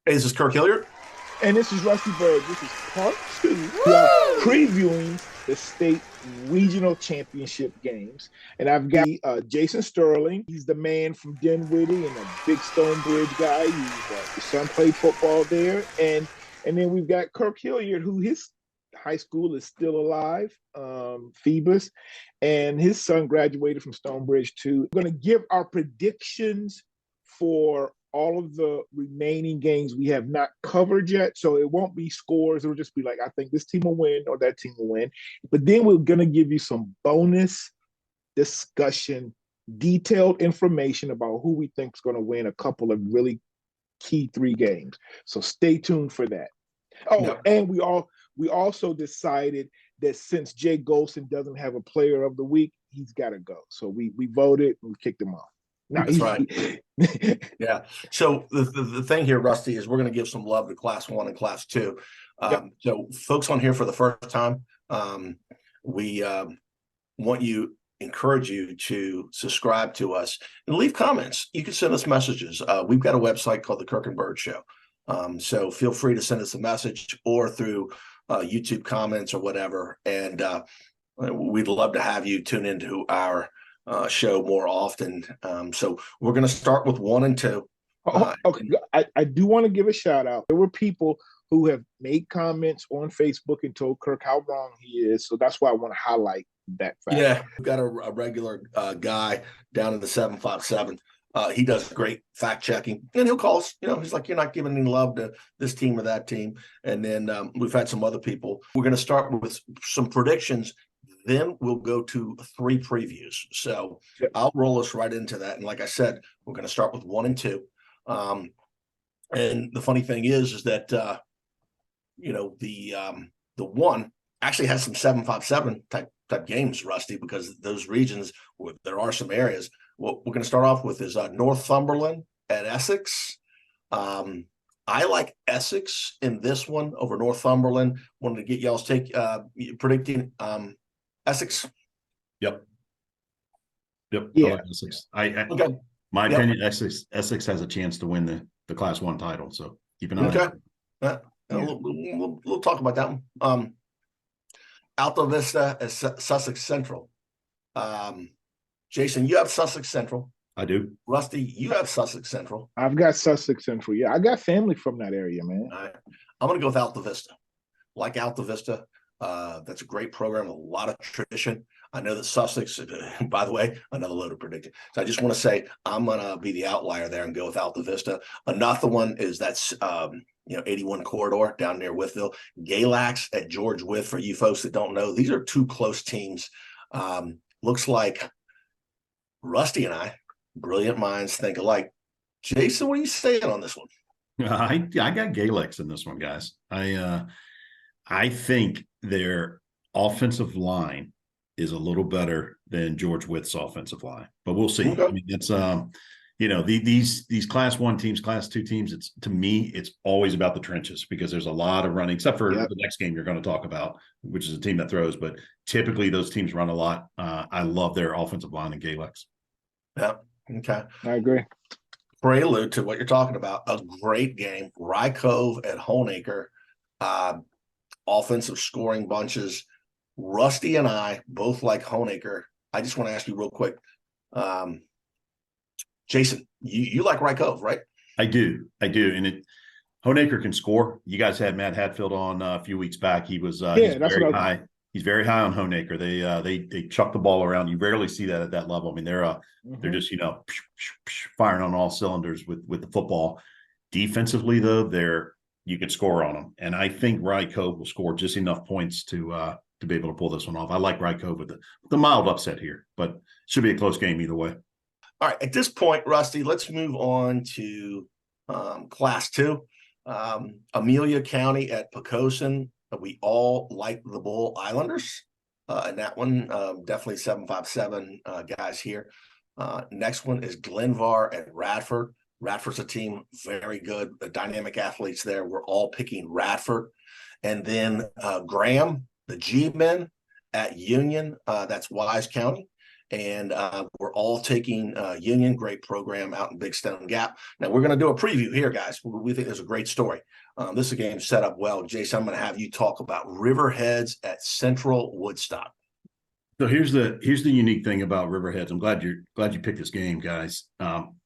Hey, this is Kirk Hilliard. And this is Rusty Bird. This is part two. We are previewing the state regional championship games. And I've got Jason Sterling. He's the man from Dinwiddie and a big Stonebridge guy. His son played football there. And then we've got Kirk Hilliard, who his high school is still alive, Phoebus. And his son graduated from Stonebridge too. We're going to give our predictions for all of the remaining games we have not covered yet. So it won't be scores. It'll just be like, I think this team will win or that team will win. But then we're going to give you some bonus discussion, detailed information about who we think is going to win a couple of really key 3 games. So stay tuned for that. Oh, no. And we also decided that since Jay Gholson doesn't have a player of the week, he's got to go. So we voted and we kicked him off. No, that's right. Yeah. So the thing here, Rusty, is we're going to give some love to Class 1 and Class 2. So folks on here for the first time, we encourage you to subscribe to us and leave comments. You can send us messages. We've got a website called the Kirk and Byrd Show. So feel free to send us a message or through YouTube comments or whatever. And we'd love to have you tune into our show more often. So we're going to start with 1 and 2. Okay. I do want to give a shout out. There were people who have made comments on Facebook and told Kirk how wrong he is. So that's why I want to highlight that fact. Yeah, we've got a regular guy down in the 757. He does great fact checking, and he'll call us. He's like, you're not giving any love to this team or that team. And then we've had some other people. We're going to start with some predictions. Then we'll go to 3 previews. So I'll roll us right into that. And like I said, we're going to start with 1 and 2. And the funny thing is that the 1 actually has some 757 type games, Rusty, because those regions where there are some areas. What we're going to start off with is Northumberland at Essex. I like Essex in this one over Northumberland. Wanted to get y'all's take predicting Essex. Yep. Yeah. I like Essex. Okay. My opinion, Essex has a chance to win the Class 1 title. So keep an eye on it. We'll talk about that one. Alta Vista is Sussex Central. Jason, you have Sussex Central. I do. Rusty, you have Sussex Central. I've got Sussex Central. Yeah, I got family from that area, man. All right. I'm going to go with Alta Vista. Like Alta Vista. That's a great program, a lot of tradition. I know that Sussex, by the way, another load of predicting. So I just want to say I'm going to be the outlier there and go with Alta Vista. Another one is that's 81 corridor down near Wytheville. Galax at George Wythe, for you folks that don't know, these are 2 close teams. Looks like Rusty and I, brilliant minds think alike. Jason, what are you saying on this one? I got Galax in this one, guys. I think their offensive line is a little better than George Wythe's offensive line, but we'll see. Okay. I mean, it's these Class 1 teams, Class 2 teams. It's, to me, it's always about the trenches because there's a lot of running, except for the next game you're going to talk about, which is a team that throws. But typically those teams run a lot. I love their offensive line in Galax. Yeah. Okay. I agree. Prelude to what you're talking about. A great game. Rye Cove at Honeacre. Offensive scoring bunches. Rusty and I both like Honeacre. I just want to ask you real quick. Jason, you like Rye Cove, right? I do. And Honeacre can score. You guys had Matt Hatfield on a few weeks back. He was he's very high. He's very high on Honeacre. They chuck the ball around. You rarely see that at that level. I mean, they're just firing on all cylinders with the football. Defensively, though, you can score on them, and I think Rye Cove will score just enough points to be able to pull this one off. I like Rye Cove with the mild upset here, but should be a close game either way. All right, at this point, Rusty, let's move on to Class 2. Amelia County at Poquoson. We all like the Bull Islanders. And that one, definitely 757 guys here. Next one is Glenvar at Radford. Radford's a team very good, dynamic athletes there. We're all picking Radford. And then Graham, the G-men at Union, that's Wise County. and we're all taking Union, great program out in Big Stone Gap. Now we're going to do a preview here, guys. We think there's a great story. This is a game set up well. Jason, I'm going to have you talk about Riverheads at Central Woodstock. So here's the unique thing about Riverheads. I'm glad you picked this game, guys.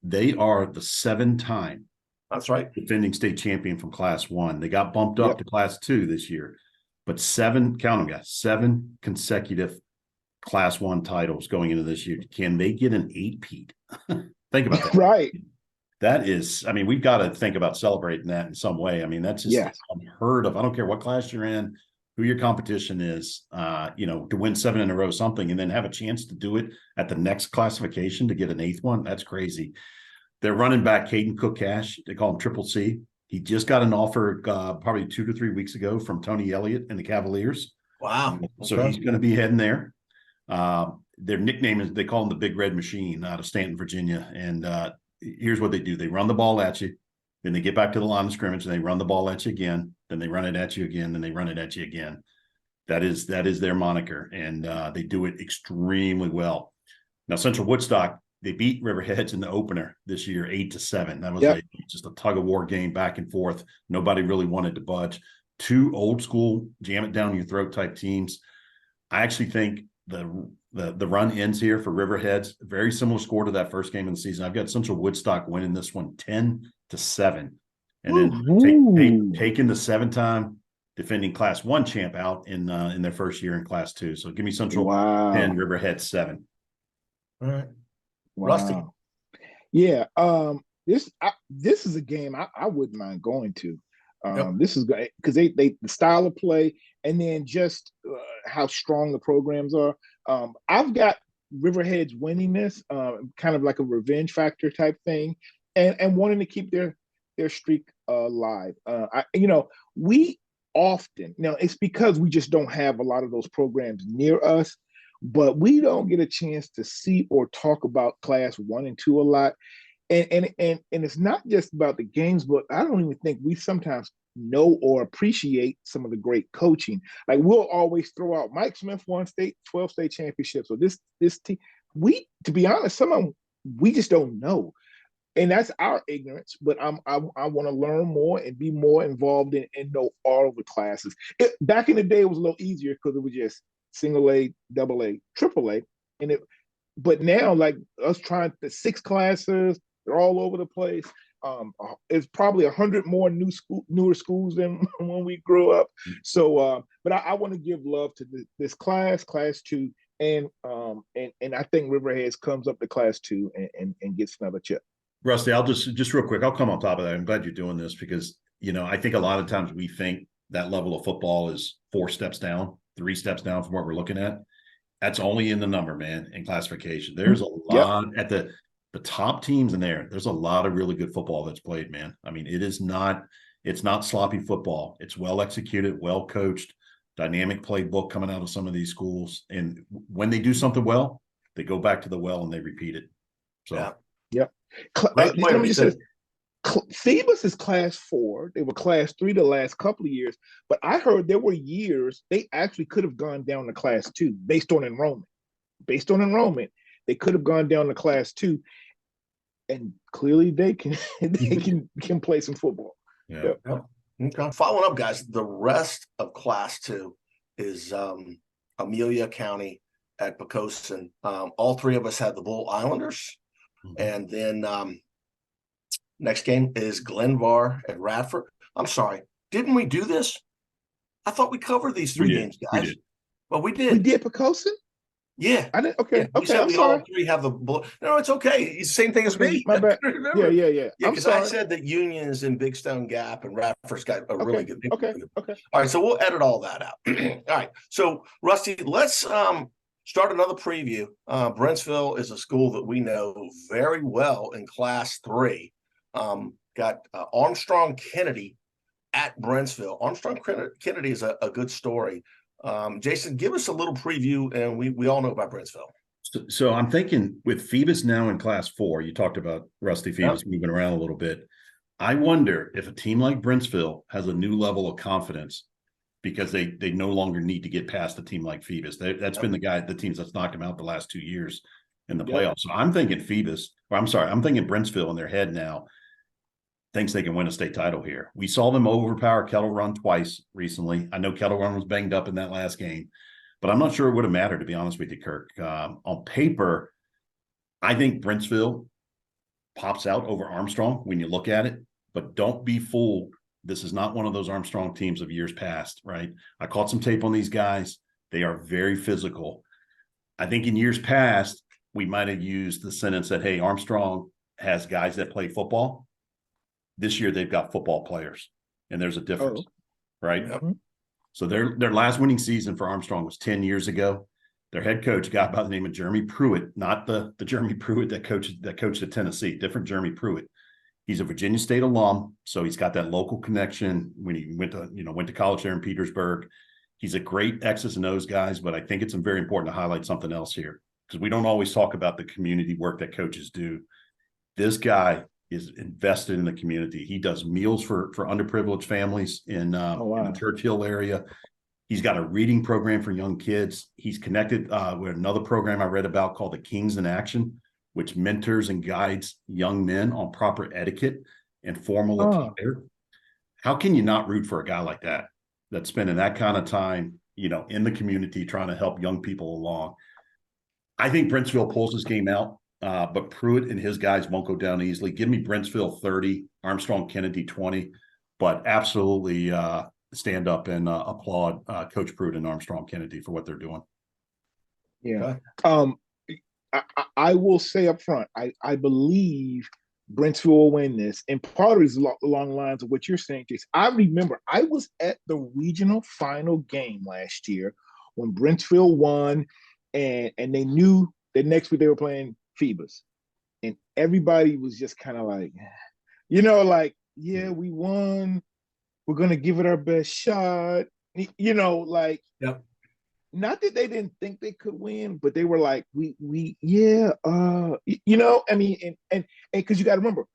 They are the 7-time That's right. defending state champion from Class 1. They got bumped up to Class 2 this year, but count them, guys, 7 consecutive Class 1 titles going into this year. Can they get an 8-peat? Think about that. Right. That is, I mean, we've got to think about celebrating that in some way. I mean, that's just unheard of. I don't care what class you're in, who your competition is, to win 7 in a row, something, and then have a chance to do it at the next classification to get an 8th one. That's crazy. Their running back, Caden Cook Cash, they call him Triple C. He just got an offer probably 2 to 3 weeks ago from Tony Elliott and the Cavaliers. Wow. So he's going to be heading there. Their nickname is, they call him the Big Red Machine out of Stanton, Virginia. And here's what they do. They run the ball at you. Then they get back to the line of scrimmage and they run the ball at you again. Then they run it at you again. Then they run it at you again. That is their moniker. And they do it extremely well. Now, Central Woodstock, they beat Riverheads in the opener this year, 8-7. That was just a tug of war game back and forth. Nobody really wanted to budge. 2 old school, jam it down your throat type teams. I actually think the run ends here for Riverheads. Very similar score to that first game of the season. I've got Central Woodstock winning this one 10-7. And then taking the 7-time defending Class 1 champ out in their first year in Class 2. So give me Central 10, Riverheads 7. All right. Wow. Rusty. Yeah. This is a game I wouldn't mind going to. This is great because they the style of play and then just how strong the programs are. I've got Riverheads winning this, kind of like a revenge factor type thing, and wanting to keep their streak alive. We often, it's because we just don't have a lot of those programs near us, but we don't get a chance to see or talk about Class 1 and 2 a lot. And it's not just about the games, but I don't even think we sometimes know or appreciate some of the great coaching. Like we'll always throw out Mike Smith won 12 state championships. So this team, to be honest, some of them we just don't know. And that's our ignorance, but I want to learn more and be more involved in and know all of the classes. Back in the day, it was a little easier because it was just single A, double A, triple A. But now, like us trying the 6 classes, they're all over the place. It's probably 100 more newer schools than when we grew up. So, but I want to give love to this Class 2, and I think Riverheads comes up to Class 2 and gets another chip. Rusty, I'll just real quick, I'll come on top of that. I'm glad you're doing this because, I think a lot of times we think that level of football is 4 steps down, 3 steps down from what we're looking at. That's only in the number, man, in classification. There's a lot at the top teams in there. There's a lot of really good football that's played, man. I mean, it's not sloppy football. It's well executed, well coached, dynamic playbook coming out of some of these schools. And when they do something well, they go back to the well and they repeat it. So, Phoebus is Class 4. They were Class 3 the last couple of years, but I heard there were years they actually could have gone down to Class 2 based on enrollment. They could have gone down to Class 2, and clearly they can play some football. Yeah. Okay. Following up, guys, the rest of Class 2 is Amelia County at Gholson. All 3 of us had the Bull Islanders. And then next game is Glenvar at Radford. I'm sorry. Didn't we do this? I thought we covered these 3 games, guys. Well, we did. We did Gholson? Yeah. I didn't. Okay. Yeah, we said we all 3 have the Bull. No, it's okay. It's the same thing as me. My bad. Yeah. Because I said that Union's in Big Stone Gap and Radford's got a really good. Okay. All right. So we'll edit all that out. All right. So, Rusty, let's start another preview. Brentsville is a school that we know very well in Class 3. Got Armstrong Kennedy at Brentsville. Armstrong Kennedy is a good story. Jason, give us a little preview, and we all know about Brentsville. So I'm thinking with Phoebus now in Class 4, you talked about Rusty Phoebus moving around a little bit. I wonder if a team like Brentsville has a new level of confidence because they no longer need to get past a team like Phoebus. That's been the teams that's knocked them out the last 2 years in the playoffs. So I'm thinking I'm thinking Brentsville in their head now thinks they can win a state title here. We saw them overpower Kettle Run twice recently. I know Kettle Run was banged up in that last game, but I'm not sure it would have mattered, to be honest with you, Kirk. On paper, I think Brentsville pops out over Armstrong when you look at it, but don't be fooled. This is not one of those Armstrong teams of years past, right? I caught some tape on these guys. They are very physical. I think in years past, we might have used the sentence that, hey, Armstrong has guys that play football. This year, they've got football players, and there's a difference, right? Yep. So their last winning season for Armstrong was 10 years ago. Their head coach, a guy by the name of Jeremy Pruitt, not the Jeremy Pruitt that coached at Tennessee, different Jeremy Pruitt. He's a Virginia State alum, so he's got that local connection when he went to college there in Petersburg. He's a great X's and O's guys, but I think it's very important to highlight something else here because we don't always talk about the community work that coaches do. This guy is invested in the community. He does meals for underprivileged families in the Churchill area. He's got a reading program for young kids. He's connected with another program I read about called the Kings in Action, which mentors and guides young men on proper etiquette and formal attire. How can you not root for a guy like that, that's spending that kind of time, in the community trying to help young people along? I think Brentsville pulls this game out, but Pruitt and his guys won't go down easily. Give me Brentsville 30, Armstrong Kennedy 20, but absolutely stand up and applaud Coach Pruitt and Armstrong Kennedy for what they're doing. Yeah. I will say up front, I believe Brentsville will win this. And part of it is along the lines of what you're saying, Jason. I remember I was at the regional final game last year when Brentsville won, and they knew that next week they were playing Phoebus. And everybody was just kind of like, yeah, we won. We're going to give it our best shot. Yep. Not that they didn't think they could win, but they were like, and because you got to remember,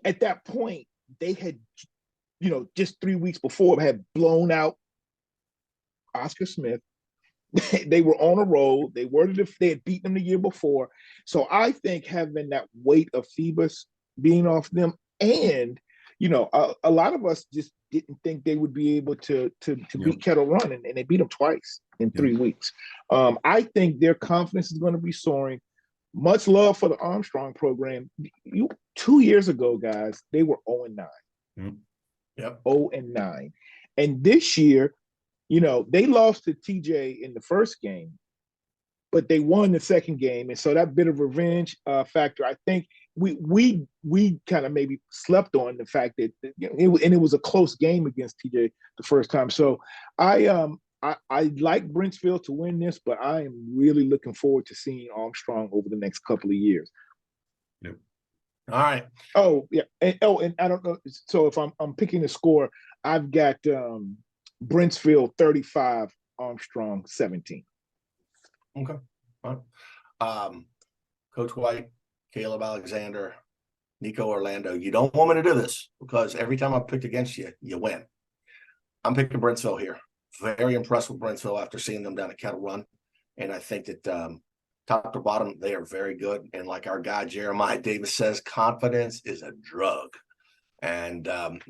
at that point, they had, just 3 weeks before had blown out Oscar Smith. They were on a roll. They had beaten them the year before. So I think having that weight of Phoebus being off them, and a lot of us just didn't think they would be able to beat Kettle Run, and they beat them twice in 3 weeks. I think their confidence is going to be soaring. Much love for the Armstrong program. 2 years ago, guys, they were 0-9. Yep. 0-9. And this year, they lost to TJ in the first game, but they won the second game. And so that bit of revenge factor, I think we kind of maybe slept on the fact that it was a close game against TJ the first time. So I like Brentsville to win this, but I am really looking forward to seeing Armstrong over the next couple of years. Yep. All right. Oh yeah, and I don't know. So if I'm picking the score, I've got Brentsville 35, Armstrong 17. Okay. All right. Coach White, Caleb Alexander, Nico Orlando. You don't want me to do this because every time I picked against you, you win. I'm picking Brentsville here. Very impressed with Brentsville after seeing them down at Kettle Run. And I think that top to bottom, they are very good. And like our guy Jeremiah Davis says, confidence is a drug. And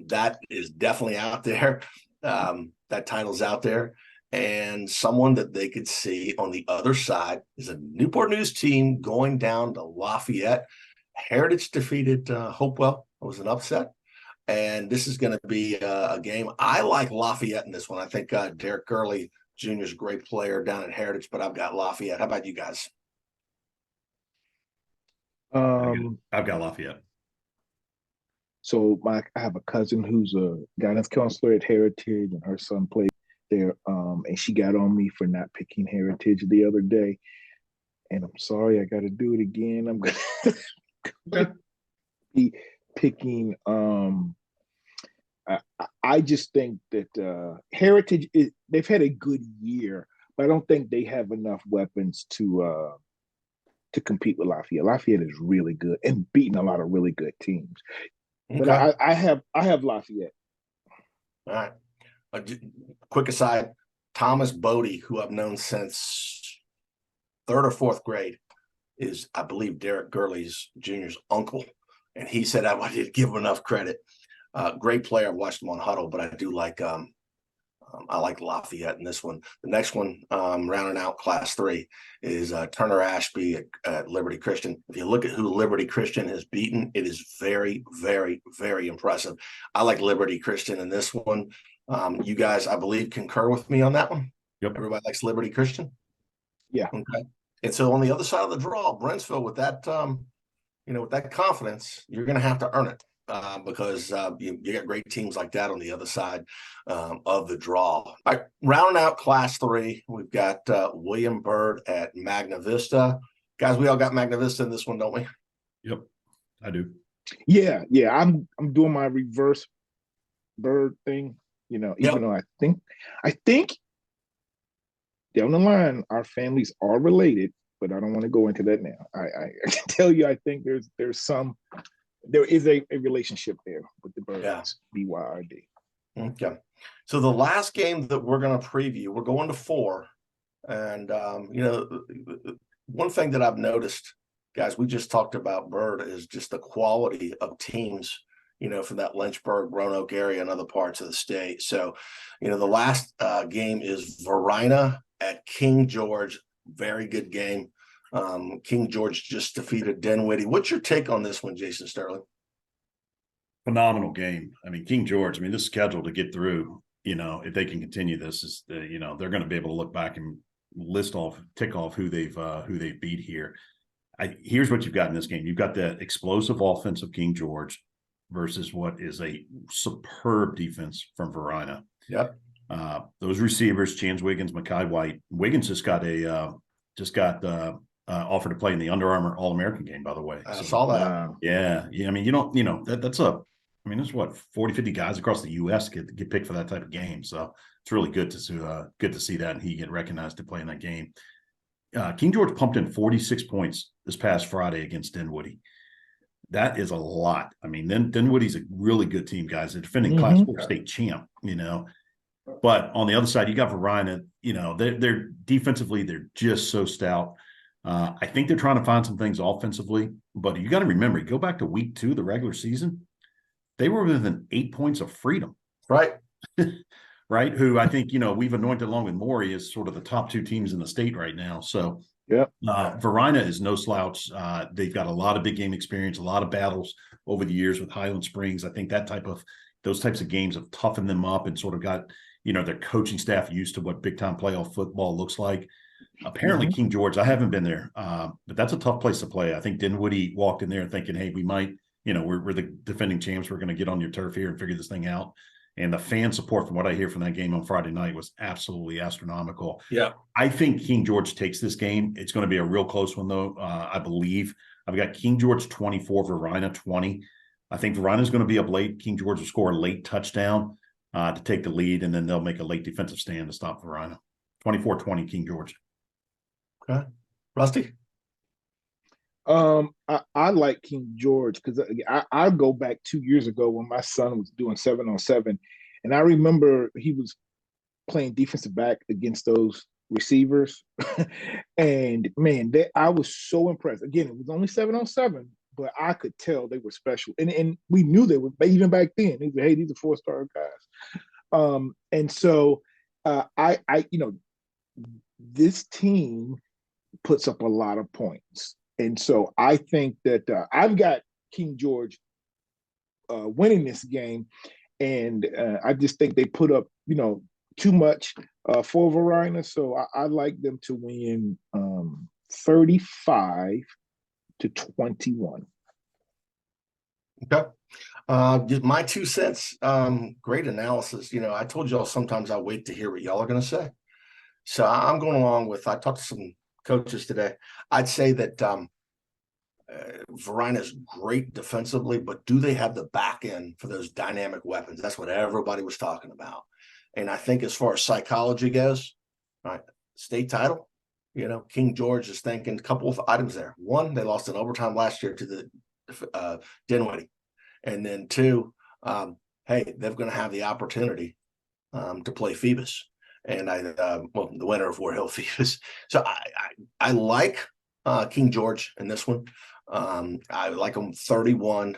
that is definitely out there. That title's out there. And someone that they could see on the other side is a Newport News team going down to Lafayette. Heritage defeated Hopewell. It was an upset. And this is going to be a game. I like Lafayette in this one. I think Derek Gurley Jr. is a great player down at Heritage, but I've got Lafayette. How about you guys? I've got Lafayette. So I have a cousin who's a guidance counselor at Heritage, and her son played there. And she got on me for not picking Heritage the other day. And I'm sorry, I got to do it again. I'm going to be picking. I just think that Heritage they've had a good year, but I don't think they have enough weapons to compete with Lafayette. Lafayette is really good and beating a lot of really good teams. Okay. But I have Lafayette. All right. quick aside, Thomas Bodie, who I've known since third or fourth grade, is, I believe, Derek Gurley's Jr.'s uncle. And he said I didn't give him enough credit. Great player. I've watched him on Huddle, but I do like I like Lafayette in this one. The next one, rounding out Class 3, is Turner Ashby at Liberty Christian. If you look at who Liberty Christian has beaten, it is very, very, very impressive. I like Liberty Christian in this one. You guys, I believe, concur with me on that one. Yep. Everybody likes Liberty Christian. Yeah. Okay. And so on the other side of the draw, Brentsville, with that, with that confidence, you're going to have to earn it. Because you got great teams like that on the other side of the draw. All right, rounding out Class 3, we've got William Byrd at Magna Vista. Guys, we all got Magna Vista in this one, don't we? Yep, I do. Yeah. I'm doing my reverse Byrd thing. Even though I think down the line our families are related, but I don't want to go into that now. I can tell you, I think there is a relationship there with the Birds. Yeah. BYRD. Okay. So the last game that we're going to preview, we're going to 4. And, one thing that I've noticed, guys, we just talked about Byrd, is just the quality of teams, from that Lynchburg, Roanoke area and other parts of the state. So, the last game is Varina at King George. Very good game. King George just defeated Dinwiddie. What's your take on this one, Jason Sterling? Phenomenal game. I mean, King George, this schedule to get through, if they can continue this, is they're going to be able to look back and tick off who they've beat here. Here's what you've got in this game. You've got that explosive offense of King George versus what is a superb defense from Varina. Yep. Those receivers, Chance Wiggins, Mekhi White. Wiggins just got offered to play in the Under Armour All-American game, by the way. I saw that. Yeah. There's what, 40, 50 guys across the U.S. get picked for that type of game. So it's really good to see that, and he get recognized to play in that game. King George pumped in 46 points this past Friday against Dinwiddie. That is a lot. Dinwiddie's a really good team, guys. They're defending Class 4 state champ, But on the other side, you got Varina. They're defensively, they're just so stout. I think they're trying to find some things offensively, but you got to remember, go back to week 2, the regular season, they were within 8 points of Freedom. Right. Right. Who I think, we've anointed along with Maury as sort of the top 2 teams in the state right now. So yeah, Varina is no slouch. They've got a lot of big game experience, a lot of battles over the years with Highland Springs. I think those types of games have toughened them up and sort of got, their coaching staff used to what big time playoff football looks like. Apparently King George, I haven't been there, but that's a tough place to play. I think Dinwiddie walked in there thinking, hey, we might, we're the defending champs. We're going to get on your turf here and figure this thing out. And the fan support, from what I hear from that game on Friday night, was absolutely astronomical. Yeah. I think King George takes this game. It's going to be a real close one, though, I believe. I've got King George 24, Varina 20. I think Varina's going to be up late. King George will score a late touchdown to take the lead, and then they'll make a late defensive stand to stop Varina. 24-20, King George. Okay. Rusty? I like King George because I go back 2 years ago when my son was doing 7-on-7, and I remember he was playing defensive back against those receivers, and man, I was so impressed. Again, it was only 7-on-7, but I could tell they were special, and we knew they were even back then. They said, hey, these are 4-star guys, and so this team puts up a lot of points. And so I think that I've got King George winning this game. And I just think they put up, too much for Varina. So I like them to win 35-21. Okay. Just my 2 cents. Great analysis. I told y'all sometimes I wait to hear what y'all are going to say. So I'm going along with, I talked to some coaches today. I'd say that Varina is great defensively, but do they have the back end for those dynamic weapons? That's what everybody was talking about. And I think as far as psychology goes, all right, state title, King George is thinking a couple of items there. 1, they lost in overtime last year to the Dinwiddie. And then 2, hey, they're going to have the opportunity to play Phoebus, and the winner of War Hill Phoebus. So I like King George in this one. I like them 31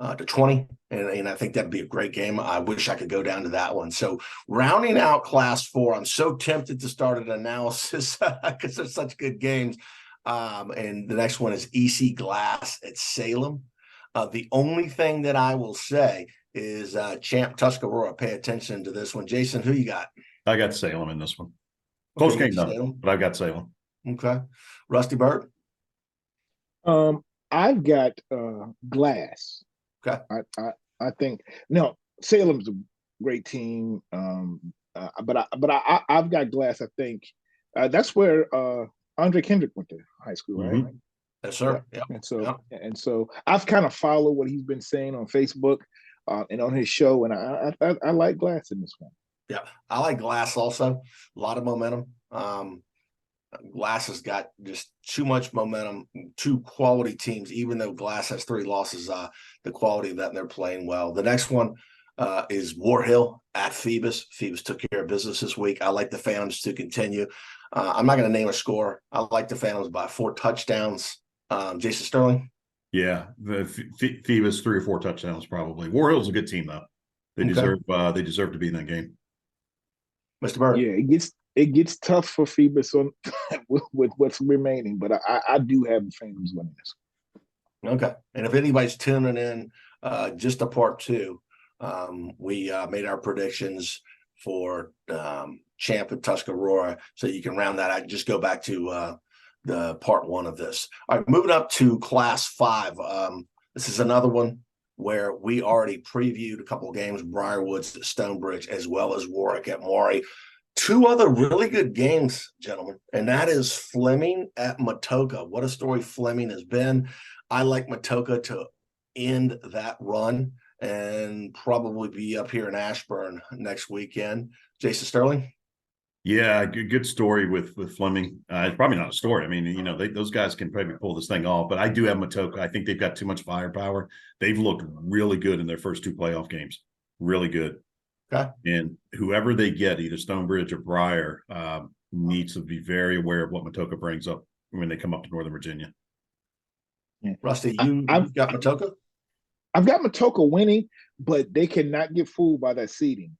to 20, and I think that'd be a great game. I wish I could go down to that one. So rounding out Class 4, I'm so tempted to start an analysis because they're such good games. And the next one is EC Glass at Salem. The only thing that I will say is Champe Tuscarora. Pay attention to this one. Jason, who you got? I got Salem in this one. Close game though, but I've got Salem. Okay. Rusty Byrd? I've got Glass. Okay. I think Salem's a great team. But I've got Glass. I think that's where Andre Kendrick went to high school, right? Mm-hmm. Yes, sir. Yeah. And so I've kind of followed what he's been saying on Facebook and on his show, and I like Glass in this one. Yeah, I like Glass also. A lot of momentum. Glass has got just too much momentum. Two quality teams, even though Glass has 3 losses. The quality of that, and they're playing well. The next one is War Hill at Phoebus. Phoebus took care of business this week. I like the Phantoms to continue. I'm not going to name a score. I like the Phantoms by 4 touchdowns. Jason Sterling? Yeah, the Phoebus 3 or 4 touchdowns probably. War Hill's a good team though. They deserve to be in that game. Mr. Byrd? Yeah, it gets tough for Phoebus on with what's remaining, but I do have the Phantoms winning this. Okay, and if anybody's tuning in, just a part 2, we made our predictions for Champe and Tuscarora, so you can round that out. Just go back to the part 1 of this. All right, moving up to Class 5. This is another one where we already previewed a couple of games, Briarwoods at Stonebridge, as well as Warwick at Maury. 2 other really good games, gentlemen, and that is Fleming at Matoka. What a story Fleming has been. I like Matoka to end that run and probably be up here in Ashburn next weekend. Jason Sterling? Yeah, good story with Fleming. It's probably not a story. I mean, those guys can probably pull this thing off, but I do have Matoka. I think they've got too much firepower. They've looked really good in their first 2 playoff games. Really good. Okay. And whoever they get, either Stonebridge or Briar, needs to be very aware of what Matoka brings up when they come up to Northern Virginia. Yeah. Rusty, you've got Matoka? I've got Matoka winning, but they cannot get fooled by that seeding.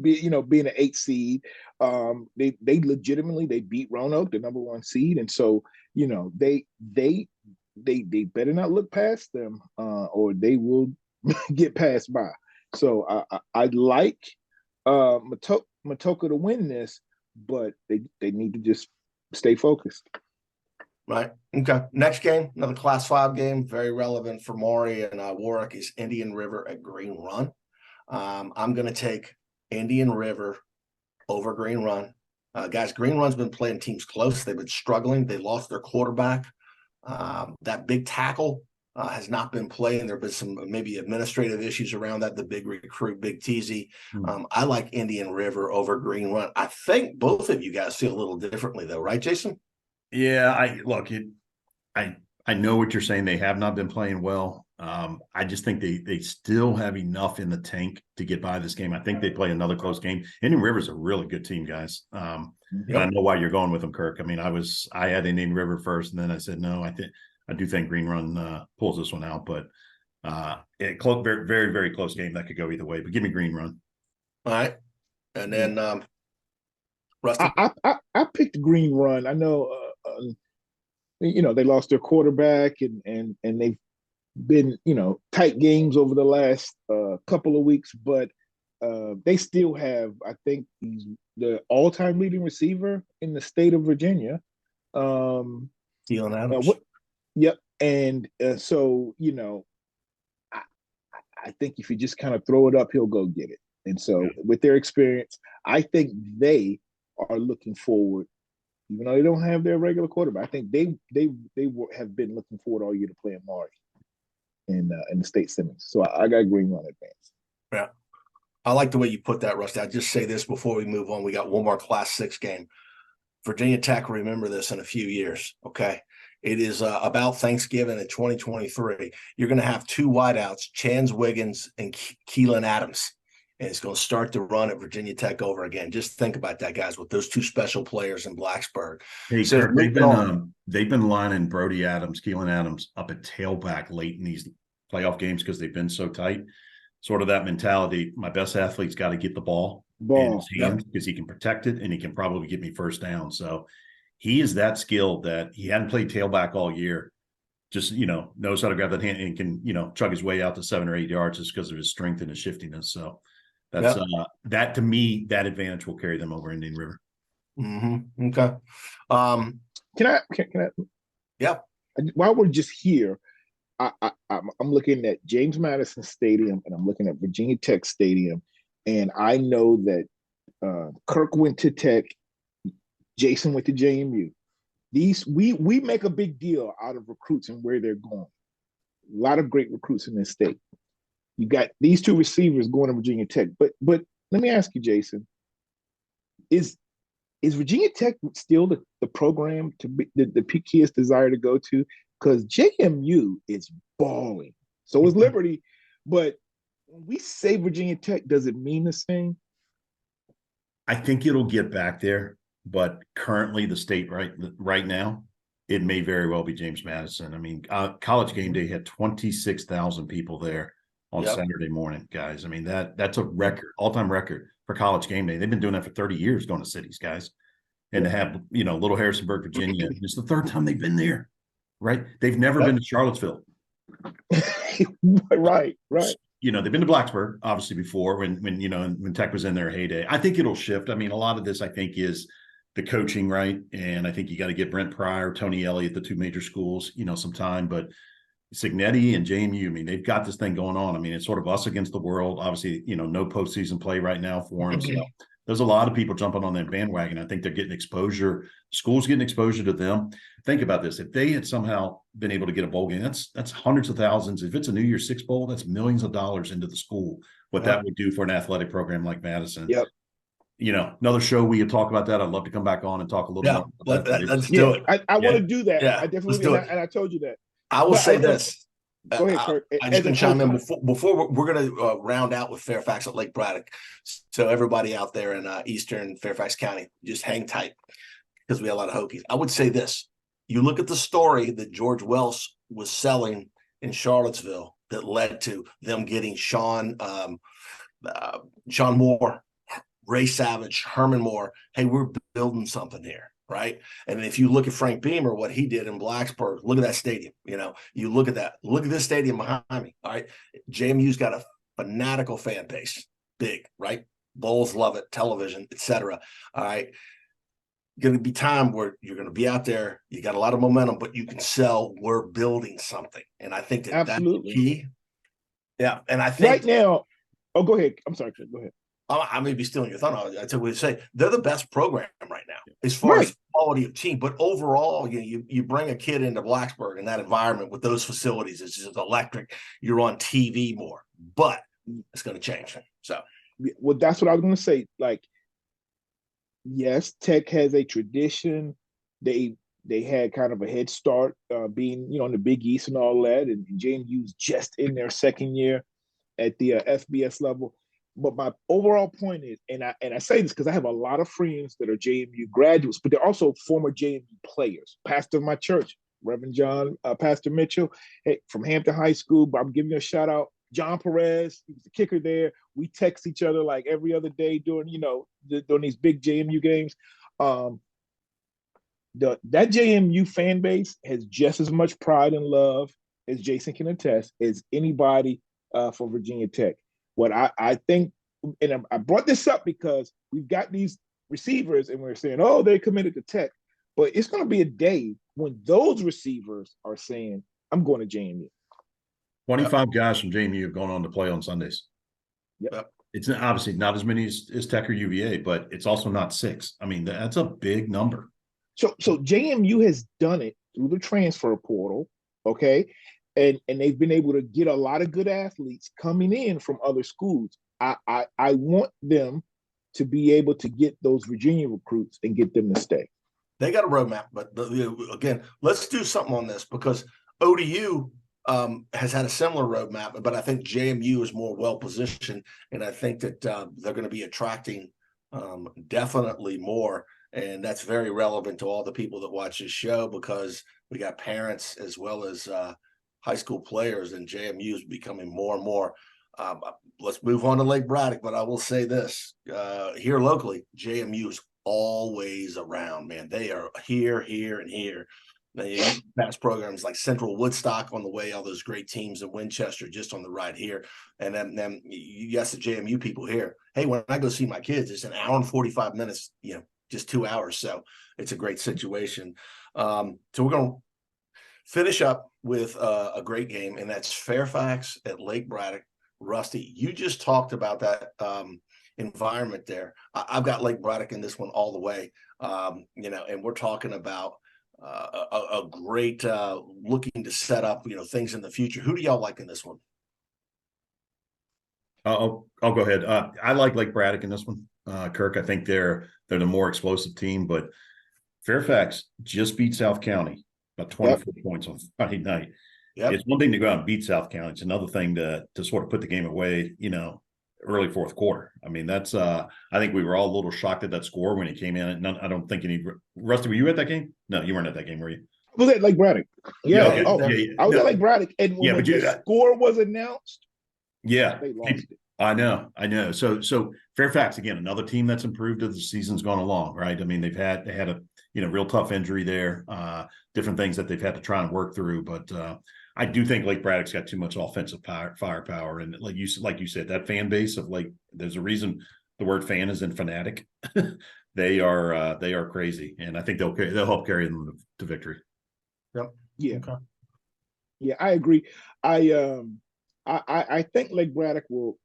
Being an 8 seed, they legitimately beat Roanoke, the number 1 seed, and so they better not look past them, or they will get passed by. So I like Matoka to win this, but they need to just stay focused. Right. Okay. Next game, another Class 5 game, very relevant for Maury and Warwick, is Indian River at Green Run. I'm going to take Indian River over Green Run. Guys, Green Run's been playing teams close. They've been struggling. They lost their quarterback. That big tackle has not been playing. There have been some maybe administrative issues around that, the big recruit, Big Teasy. I like Indian River over Green Run. I think both of you guys feel a little differently, though, right, Jason? Yeah, I know what you're saying. They have not been playing well. I just think they still have enough in the tank to get by this game. I think they play another close game. Indian River's a really good team, guys. And I know why you're going with them, Kirk. I mean, I had Indian River first, and then I said no. I do think Green Run pulls this one out, but very, very, very close game that could go either way. But give me Green Run. All right, and then Rusty. I picked Green Run. I know. They lost their quarterback and they've been, tight games over the last couple of weeks, but they still have, I think, the all-time leading receiver in the state of Virginia. Dylan Adams. Yep. And so, I think if you just kind of throw it up, he'll go get it. And so with their experience, I think they are looking forward. Even though they don't have their regular quarterback, I think they have been looking forward all year to playing Maury in the state semis. So I got Green Run advance. Yeah, I like the way you put that, Rusty. I'll just say this before we move on. We got one more Class 6 game. Virginia Tech, remember this in a few years, okay? It is about Thanksgiving in 2023. You're going to have 2 wideouts, Chance Wiggins and Keelan Adams. and it's going to start the run at Virginia Tech over again. Just think about that, guys, with those two special players in Blacksburg. Hey, So Kirk, they've been lining Brody Adams, Keelan Adams up at tailback late in these playoff games because they've been so tight. Sort of that mentality. My best athlete's got to get the ball in his hands because he can protect it and he can probably get me first down. So he is that skilled that he hadn't played tailback all year. Just, knows how to grab that hand and can, chug his way out to 7 or 8 yards just because of his strength and his shiftiness. So that's that, to me, that advantage will carry them over Indian River. Mm-hmm. Okay. Can I? Yeah. While we're just here, I'm looking at James Madison Stadium and I'm looking at Virginia Tech Stadium, and I know that Kirk went to Tech, Jason went to JMU. We make a big deal out of recruits and where they're going. A lot of great recruits in this state. You got these two receivers going to Virginia Tech, but let me ask you, Jason, is Virginia Tech still the program to be the kids desire to go to? Because JMU is balling. So is Liberty. But when we say Virginia Tech, does it mean the same? I think it'll get back there, but currently the state right now, it may very well be James Madison. I mean, College Game Day had 26,000 people there on Saturday morning, guys. I mean, that's a record, all-time record for College Game Day. They've been doing that for 30 years going to cities, guys. And to have, Little Harrisonburg, Virginia, it's the third time they've been there, right? They've never been to Charlottesville. Right. They've been to Blacksburg, obviously, before when Tech was in their heyday. I think it'll shift. I mean, a lot of this, I think, is the coaching, right? And I think you got to get Brent Pryor, Tony Elliott, the two major schools, some time. But Signetti and JMU, I mean, they've got this thing going on. I mean, it's sort of us against the world. Obviously, no postseason play right now for them. So there's a lot of people jumping on that bandwagon. I think they're getting exposure. Schools getting exposure to them. Think about this. If they had somehow been able to get a bowl game, that's hundreds of thousands. If it's a New Year's Six bowl, that's millions of dollars into the school. What that would do for an athletic program like Madison. Yep. Another show we could talk about that. I'd love to come back on and talk a little more about that. Let's do it. I want to do that. Yeah, I definitely do. And I told you that. I will say this. Go ahead, Kirk. I just can chime in before we're going to round out with Fairfax at Lake Braddock. So everybody out there in eastern Fairfax County, just hang tight because we have a lot of Hokies. I would say this. You look at the story that George Wells was selling in Charlottesville that led to them getting Sean Moore, Ray Savage, Herman Moore. Hey, we're building something here, right? And if you look at Frank Beamer, what he did in Blacksburg, look at that stadium. You look at that. Look at this stadium behind me. All right, JMU's got a fanatical fan base, big, right? Bulls love it, television, etc. All right. Going to be time where you're going to be out there. You got a lot of momentum, but you can sell. We're building something, and I think that's key. Yeah, and I think right now. Oh, go ahead. I'm sorry, go ahead. I may be stealing your thunder. I tell you what to say. They're the best program right now as far as quality of team, but overall, you bring a kid into Blacksburg in that environment with those facilities. It's just electric. You're on TV more, but it's going to change. So, well, that's what I was going to say. Like, yes, Tech has a tradition. They had kind of a head start being, in the Big East and all that, and JMU's just in their second year at the FBS level. But my overall point is, and I say this because I have a lot of friends that are JMU graduates, but they're also former JMU players. Pastor of my church, Reverend John, Pastor Mitchell, from Hampton High School. But I'm giving you a shout out. John Perez, he was the kicker there. We text each other like every other day during these big JMU games. That JMU fan base has just as much pride and love, as Jason can attest, as anybody for Virginia Tech. What I think, and I brought this up because we've got these receivers and we're saying, oh, they're committed to Tech. But it's going to be a day when those receivers are saying, I'm going to JMU. 25 guys from JMU have gone on to play on Sundays. Yep. It's obviously not as many as Tech or UVA, but it's also not 6. I mean, that's a big number. So JMU has done it through the transfer portal, okay? And they've been able to get a lot of good athletes coming in from other schools. I want them to be able to get those Virginia recruits and get them to stay. They got a roadmap, but again, let's do something on this because ODU has had a similar roadmap, but I think JMU is more well positioned, and I think that they're going to be attracting definitely more, and that's very relevant to all the people that watch this show, because we got parents as well as high school players, and JMU is becoming more and more. Let's move on to Lake Braddock, but I will say this: here locally, JMU is always around. Man, they are here, and here. Now, you past programs like Central Woodstock on the way, all those great teams in Winchester just on the right here. And then you ask the JMU people here, hey, when I go see my kids, it's an hour and 45 minutes, just 2 hours. So it's a great situation. So we're going to finish up with a great game, and that's Fairfax at Lake Braddock. Rusty, you just talked about that environment there. I've got Lake Braddock in this one all the way, and we're talking about a great looking to set up, things in the future. Who do y'all like in this one? I'll go ahead. I like Lake Braddock in this one. Kirk, I think they're the more explosive team, but Fairfax just beat South County about 24 points on Friday night. Yep. It's one thing to go out and beat South County. It's another thing to sort of put the game away, early fourth quarter. I mean, that's I think we were all a little shocked at that score when it came in. I don't think Rusty, were you at that game? No, you weren't at that game, were you? I was at Lake Braddock. Yeah. Okay. I was at Lake Braddock, and when the score was announced, they lost it. I know. So Fairfax, again, another team that's improved as the season's gone along, right? I mean, they had a real tough injury there, different things that they've had to try and work through, but I do think Lake Braddock's got too much offensive firepower, and like you said, that fan base of there's a reason the word fan is in fanatic. They are crazy, and I think they'll help carry them to victory. Yep. Yeah. Okay. Yeah, I agree. I think Lake Braddock will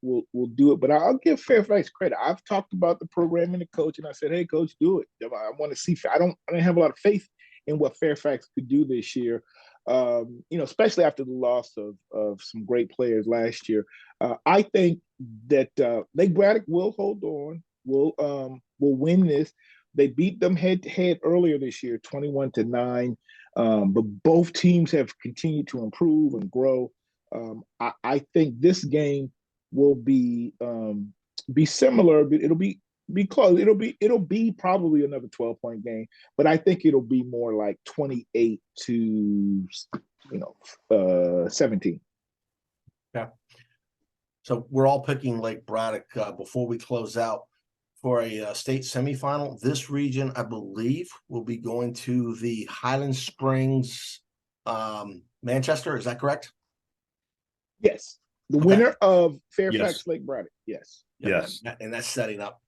do it, but I'll give Fairfax credit. I've talked about the program and the coach, and I said, "Hey, coach, do it." I want to see. I don't have a lot of faith in what Fairfax could do this year. Especially after the loss of some great players last year. I think that Lake Braddock will hold on, will win this. They beat them head to head earlier this year, 21-9. But both teams have continued to improve and grow. I think this game will be similar, but it'll be close. It'll be probably another 12-point game, but I think it'll be more like 28 to 17. Yeah. So we're all picking Lake Braddock. Before we close out for a state semifinal, this region, I believe, will be going to the Highland Springs, Manchester. Is that correct? Yes. The winner of Fairfax Lake Braddock. Yes. Yes. And that's setting up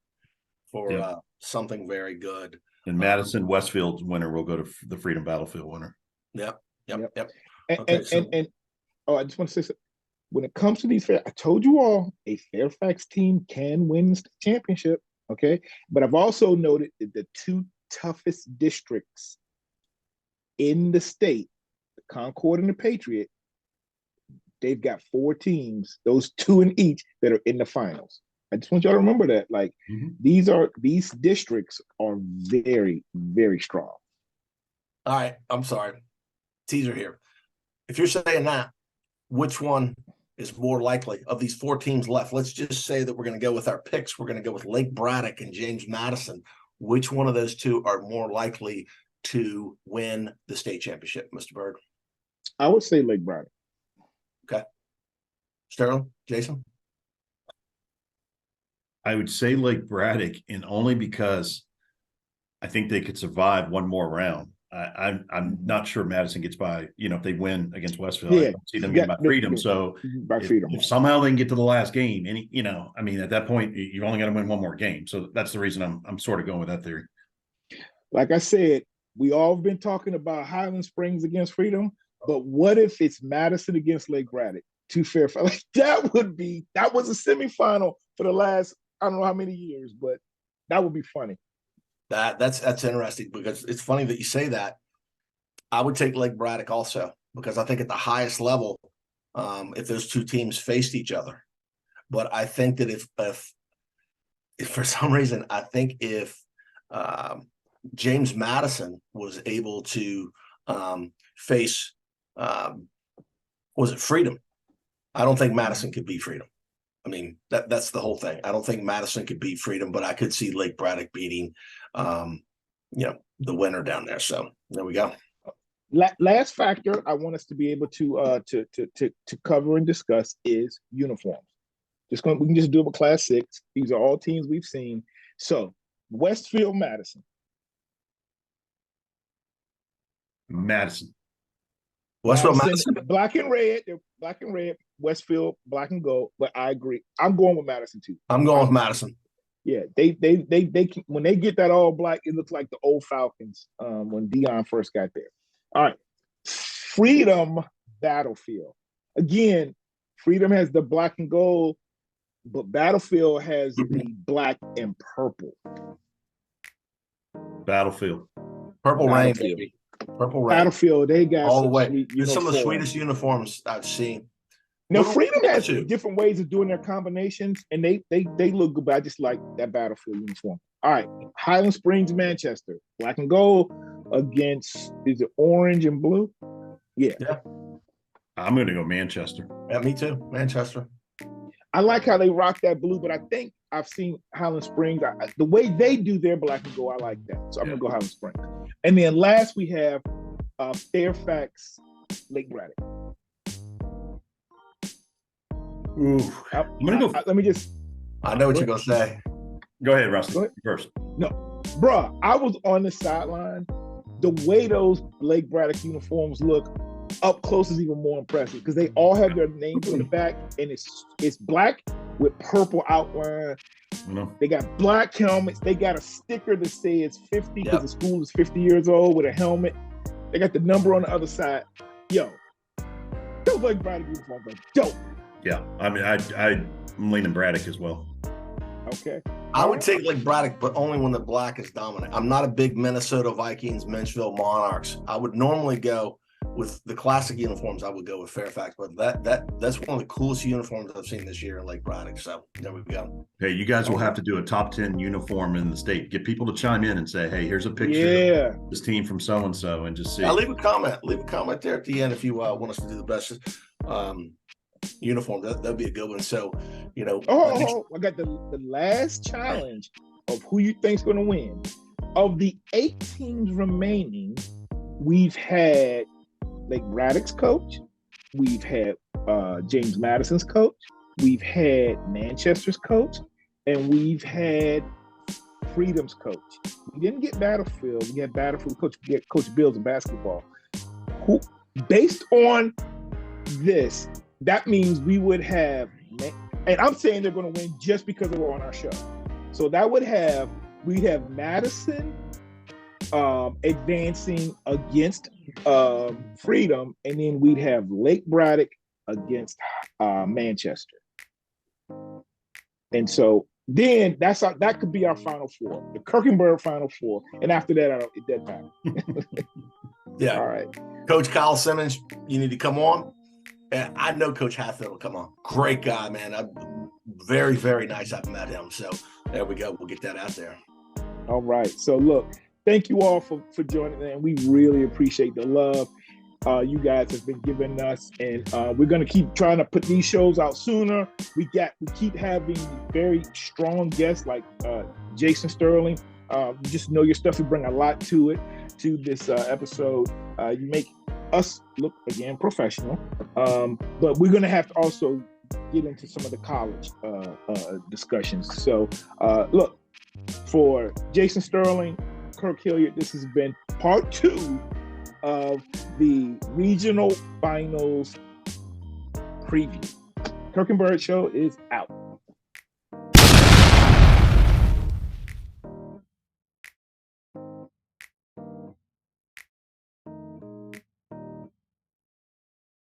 for something very good. And Madison Westfield's winner will go to the Freedom Battlefield winner. Yep. And I just want to say something. When it comes to these, I told you all a Fairfax team can win the championship. Okay, but I've also noted that the two toughest districts in the state, the Concord and the Patriot, they've got 4 teams, those 2 in each, that are in the finals. I just want y'all to remember that. These districts are very, very strong. All right. I'm sorry. Teaser here. If you're saying that, which one is more likely of these 4 teams left? Let's just say that we're going to go with our picks. We're going to go with Lake Braddock and James Madison. Which one of those 2 are more likely to win the state championship, Mr. Byrd? I would say Lake Braddock. Okay. Sterling, Jason? I would say Lake Braddock, and only because I think they could survive one more round. I'm not sure Madison gets by, if they win against Westfield. I don't see them getting by Freedom. So if somehow they can get to the last game, at that point, you've only got to win one more game. So that's the reason I'm sort of going with that theory. Like I said, we all have been talking about Highland Springs against Freedom, but what if it's Madison against Lake Braddock? 2 Fairfax. That was a semifinal for the last, I don't know how many years, but that would be funny. That's interesting, because it's funny that you say that. I would take Lake Braddock also, because I think at the highest level, if those 2 teams faced each other, but I think that if for some reason, I think if James Madison was able to face Was it Freedom? I don't think Madison could beat Freedom. I mean, that's the whole thing. I don't think Madison could beat Freedom, but I could see Lake Braddock beating, the winner down there. So there we go. Last factor I want us to be able to cover and discuss is uniforms. We can just do it with Class 6. These are all teams we've seen. So Westfield, Madison. Westfield, Madison. Black and red. They're black and red. Westfield, black and gold. But I agree. I'm going with Madison too. I'm going with Madison. Yeah, they when they get that all black, it looks like the old Falcons when Dion first got there. All right, Freedom, Battlefield. Again, Freedom has the black and gold, but Battlefield has the black and purple. Battlefield. Purple rain, baby. Purple rain. Battlefield, they got all the way. It's some of the sweetest uniforms I've seen. Now, Freedom has different ways of doing their combinations, and they look good, but I just like that Battlefield uniform. All right, Highland Springs, Manchester. Black and gold against, is it orange and blue? Yeah. I'm going to go Manchester. Yeah, me too. Manchester. I like how they rock that blue, but I think I've seen Highland Springs. The way they do their black and gold, I like that. So I'm going to go Highland Springs. And then last we have Fairfax, Lake Braddock. Ooh, I'm gonna go. Let me just. I know what you're gonna say. Go ahead, Rusty. First. No, bruh, I was on the sideline. The way those Lake Braddock uniforms look up close is even more impressive because they all have their names on the back, and it's black with purple outline. They got black helmets. They got a sticker that says 50 because the school is 50 years old with a helmet. They got the number on the other side. Yo, those Lake Braddock uniforms are dope. Yeah, I mean, I'm leaning Braddock as well. Okay. I would take Lake Braddock, but only when the black is dominant. I'm not a big Minnesota Vikings, Menchville Monarchs. I would normally go with the classic uniforms. I would go with Fairfax, but that's one of the coolest uniforms I've seen this year in Lake Braddock. So there we go. Hey, you guys will have to do a top 10 uniform in the state. Get people to chime in and say, hey, here's a picture of this team from so-and-so and just see. Now leave a comment. Leave a comment there at the end if you want us to do the best uniform. That'd be a good one. So, I got the last challenge of who you think's going to win. Of the 8 teams remaining, we've had Lake Braddock's coach, we've had James Madison's coach, we've had Manchester's coach, and we've had Freedom's coach. We didn't get Battlefield. We had Battlefield coach. We get Coach Bills in basketball. Who, based on this, that means we would have, and I'm saying they're going to win just because they were on our show. So that we'd have Madison advancing against Freedom, and then we'd have Lake Braddock against Manchester. And so then that could be our Final Four, the Kirk and Byrd Final Four. And after that, it doesn't matter. Yeah. All right. Coach Kyle Simmons, you need to come on. And I know Coach Hatfield will come on. Great guy, man. Very, very nice. I've met him. So there we go. We'll get that out there. All right. So look, thank you all for joining, and we really appreciate the love you guys have been giving us. And we're going to keep trying to put these shows out sooner. We keep having very strong guests like Jason Sterling. You just know your stuff. You bring a lot to this episode. You make us look, again, professional. But we're going to have to also get into some of the college discussions. So look, for Jason Sterling, Kirk Hilliard, this has been part 2 of the regional finals preview. Kirk and Byrd Show is out.